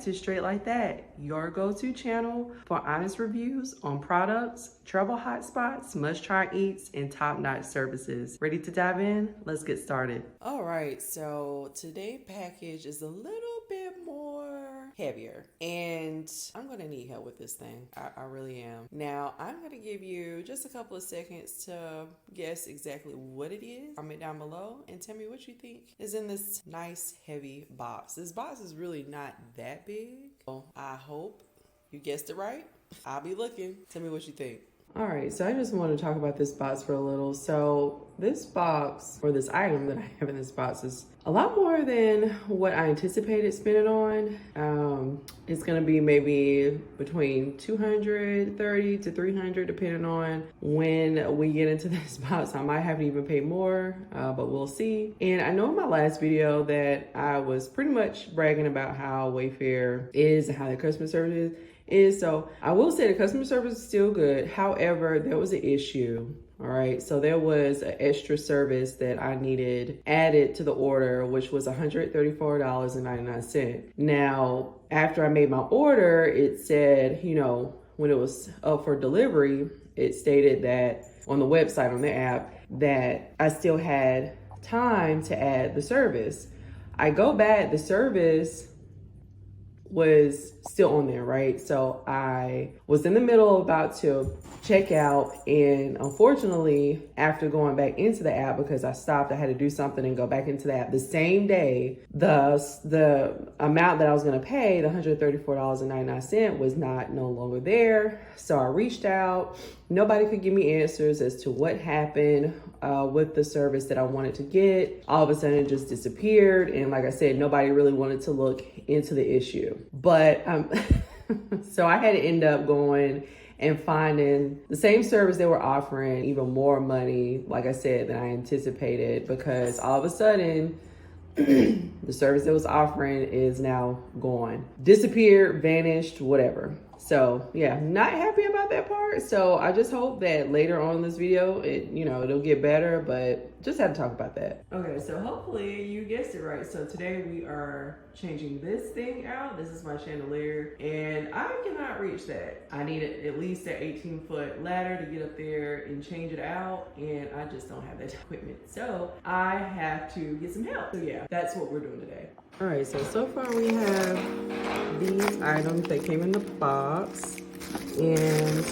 to Straight Like That, your go-to channel for honest reviews on products, travel hotspots, must-try eats, and top-notch services. Ready to dive in? Let's get started. All right, so today's package is a little bit more heavier, and I'm gonna need help with this thing. I really am. Now, I'm gonna give you just a couple of seconds to guess exactly what it is. Comment down below and tell me what you think is in this nice heavy box. This box is really not that big. So I hope you guessed it right. I'll be looking. Tell me what you think. All right, so I just want to talk about this box for a little. So this box, or this item that I have in this box, is a lot more than what I anticipated spending on. It's gonna be maybe between $230 to $300, depending on when we get into this box. I might have to even pay more, but we'll see. And I know in my last video that I was pretty much bragging about how Wayfair is and how the customer service is. So I will say the customer service is still good. However, there was an issue. All right, so there was an extra service that I needed added to the order, which was $134.99. Now, after I made my order, it said, you know, when it was up for delivery, it stated that on the website, on the app, that I still had time to add the service. I go back, the service was still on there, right? So I was in the middle about to check out, and unfortunately, after going back into the app, because I stopped, I had to do something and go back into the app the same day, the amount that I was gonna pay, the $134.99, was no longer there. So I reached out. Nobody could give me answers as to what happened with the service that I wanted to get. All of a sudden it just disappeared. And like I said, nobody really wanted to look into the issue. But so I had to end up going and finding the same service they were offering, even more money, like I said, than I anticipated, because all of a sudden, the service that was offering is now gone. Disappeared, vanished, whatever. So yeah, not happy about that part. So I just hope that later on in this video, it'll get better, but just had to talk about that. Okay, so hopefully you guessed it right. So today we are changing this thing out. This is my chandelier, and I cannot reach that. I need at least an 18-foot ladder to get up there and change it out, and I just don't have that equipment. So I have to get some help. So yeah, that's what we're doing today. All right, so far we have these items that came in the box, and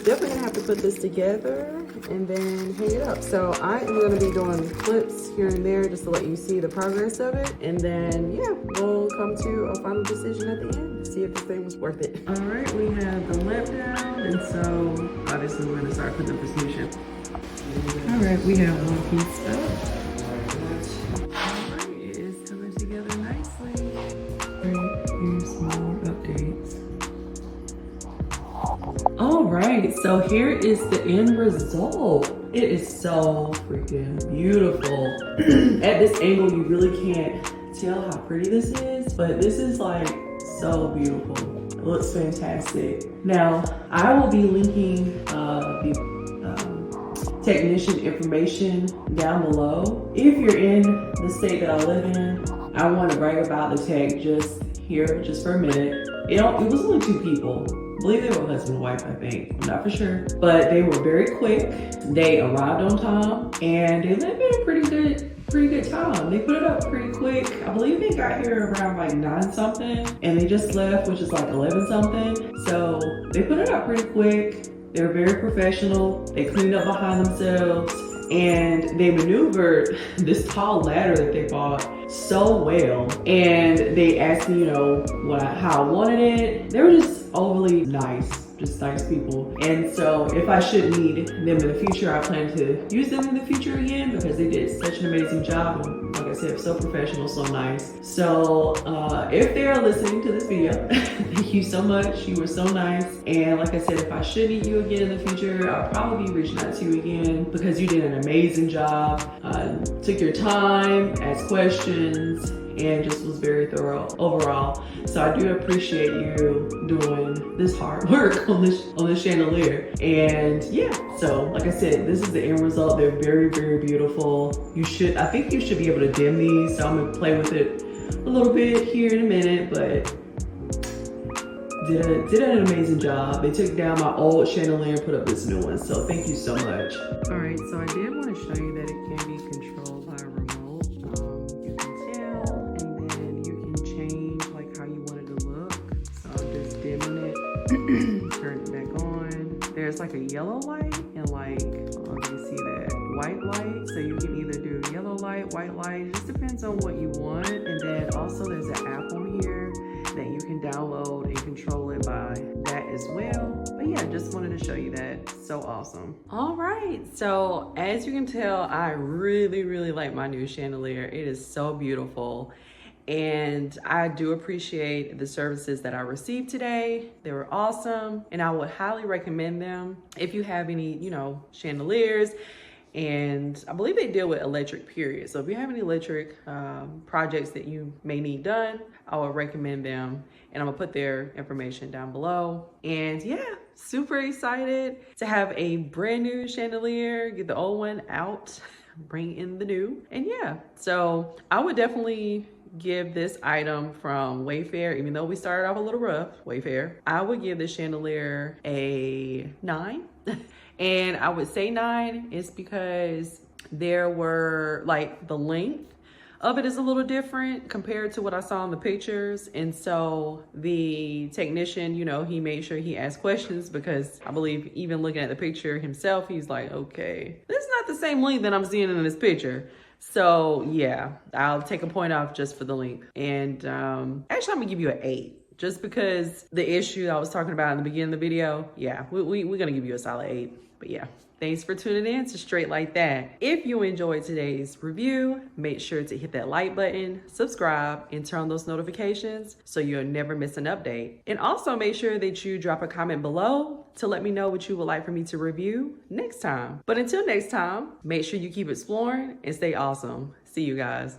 definitely gonna have to put this together and then hang it up. So I am gonna be doing clips here and there just to let you see the progress of it. And then, yeah, we'll come to a final decision at the end, see if this thing was worth it. All right, we have the lamp down, and so obviously we're gonna start putting up this new ship. All right, we have one piece up. All right, so here is the end result. It is so freaking beautiful. At this angle, you really can't tell how pretty this is, but this is like so beautiful. It looks fantastic. Now, I will be linking the technician information down below. If you're in the state that I live in, I want to brag about the tech just for a minute. It was only 2 people. I believe they were husband and wife, I think. I'm not for sure. But they were very quick. They arrived on time, and they left in a pretty good time. They put it up pretty quick. I believe they got here around like 9 something, and they just left, which is like 11 something. So they put it up pretty quick. They were very professional. They cleaned up behind themselves, and they maneuvered this tall ladder that they bought so well. And they asked me, how I wanted it. They were just overly nice, just nice people. And so if I should need them in the future, I plan to use them in the future again, because they did such an amazing job. And like I said, so professional, so nice. So if they are listening to this video, thank you so much. You were so nice. And like I said, if I should need you again in the future, I'll probably be reaching out to you again, because you did an amazing job. Took your time, asked questions, and just was very thorough overall. So I do appreciate you doing this hard work on this chandelier. And yeah, so like I said, this is the end result. They're very, very beautiful. I think you should be able to dim these. So I'm gonna play with it a little bit here in a minute, but did an amazing job. They took down my old chandelier and put up this new one, so thank you so much. All right, so I did want to show you that it can be controlled by a remote. You can tell, and then you can change like how you want it to look. So I'm just dimming it, turn it back on. There's like a yellow light and like, you see that white light. So you can either do yellow light, white light. It just depends on what you want. And then also there's an app on here that you can download and control it by that as well. But yeah, just wanted to show you that. So awesome. All right, so as you can tell, I really like my new chandelier. It is so beautiful. And I do appreciate the services that I received today. They were awesome, and I would highly recommend them if you have any, chandeliers. And I believe they deal with electric, period. So if you have any electric projects that you may need done, I would recommend them. And I'm gonna put their information down below. And yeah, super excited to have a brand new chandelier, get the old one out, bring in the new. And yeah, so I would definitely give this item from Wayfair, even though we started off a little rough, Wayfair, I would give this chandelier a 9. And I would say 9 is because there were like the length of it is a little different compared to what I saw in the pictures. And so the technician, he made sure he asked questions, because I believe even looking at the picture himself, he's like, okay, this is not the same length that I'm seeing in this picture. So yeah, I'll take a point off just for the length. And actually I'm gonna give you an 8, just because the issue I was talking about in the beginning of the video. Yeah, we're gonna give you a solid 8. But yeah, thanks for tuning in to Straight Like That. If you enjoyed today's review, make sure to hit that like button, subscribe, and turn on those notifications so you'll never miss an update. And also make sure that you drop a comment below to let me know what you would like for me to review next time. But until next time, make sure you keep exploring and stay awesome. See you guys.